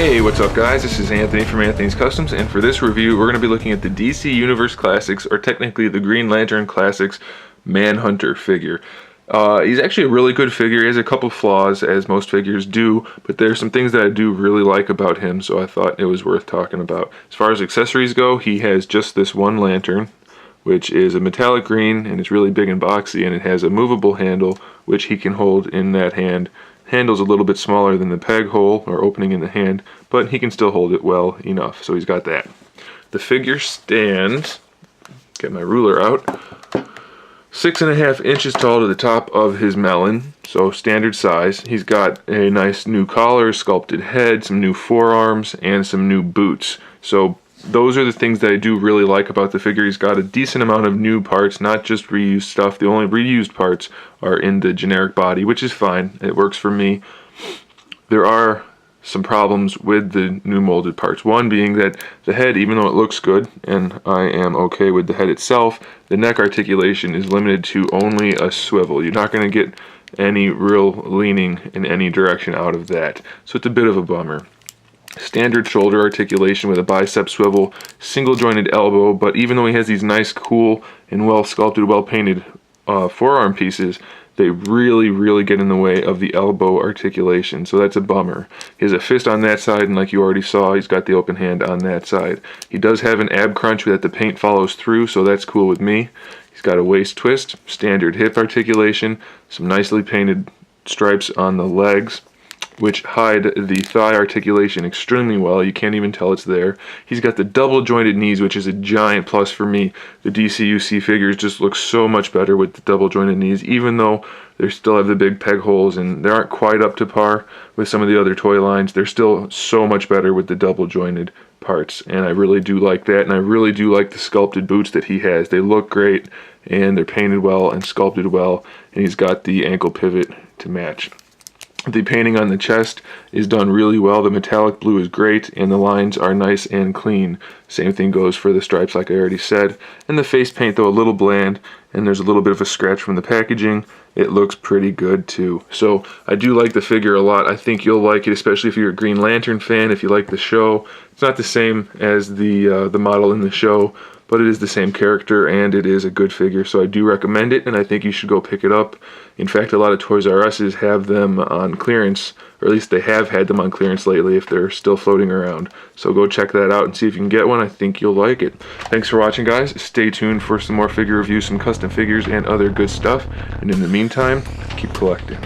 Hey, what's up guys? This is Anthony from Anthony's Customs, and for this review we're going to be looking at the DC Universe Classics, or technically the Green Lantern Classics Manhunter figure. He's actually a really good figure. He has a couple flaws, as most figures do, but there's some things that I do really like about him, so I thought it was worth talking about. As far as accessories go, he has just this one lantern, which is a metallic green, and it's really big and boxy, and it has a movable handle, which he can hold in that hand. Handle's a little bit smaller than the peg hole or opening in the hand, but he can still hold it well enough, so he's got that. The figure stands, get my ruler out, 6.5 inches tall to the top of his melon, so standard size. He's got a nice new collar, sculpted head, some new forearms, and some new boots. So those are the things that I do really like about the figure. He's got a decent amount of new parts, not just reused stuff. The only reused parts are in the generic body, which is fine. It works for me. There are some problems with the new molded parts. One being that the head, even though it looks good, and I am okay with the head itself, the neck articulation is limited to only a swivel. You're not going to get any real leaning in any direction out of that. So it's a bit of a bummer. Standard shoulder articulation with a bicep swivel, single jointed elbow, but even though he has these nice, cool, and well sculpted, well painted forearm pieces, they really get in the way of the elbow articulation, so that's a bummer. He has a fist on that side, and like you already saw, he's got the open hand on that side. He does have an ab crunch that the paint follows through, so that's cool with me. He's got a waist twist, standard hip articulation, some nicely painted stripes on the legs, which hide the thigh articulation extremely well. You can't even tell it's there. He's got the double jointed knees, which is a giant plus for me. The DCUC figures just look so much better with the double jointed knees, even though they still have the big peg holes and they aren't quite up to par with some of the other toy lines. They're still so much better with the double jointed parts, and I really do like that, and I really do like the sculpted boots that he has. They look great, and they're painted well and sculpted well, and he's got the ankle pivot to match. The painting on the chest is done really well. The metallic blue is great, and the lines are nice and clean. Same thing goes for the stripes, like I already said. And the face paint, though a little bland, and there's a little bit of a scratch from the packaging, it looks pretty good too. So I do like the figure a lot. I think you'll like it, especially if you're a Green Lantern fan, if you like the show. It's not the same as the model in the show, but it is the same character, and it is a good figure, so I do recommend it, and I think you should go pick it up. In fact, a lot of Toys R Us's have them on clearance, or at least they have had them on clearance lately if they're still floating around. So go check that out and see if you can get one. I think you'll like it. Thanks for watching, guys. Stay tuned for some more figure reviews, some custom figures, and other good stuff. And in the meantime, keep collecting.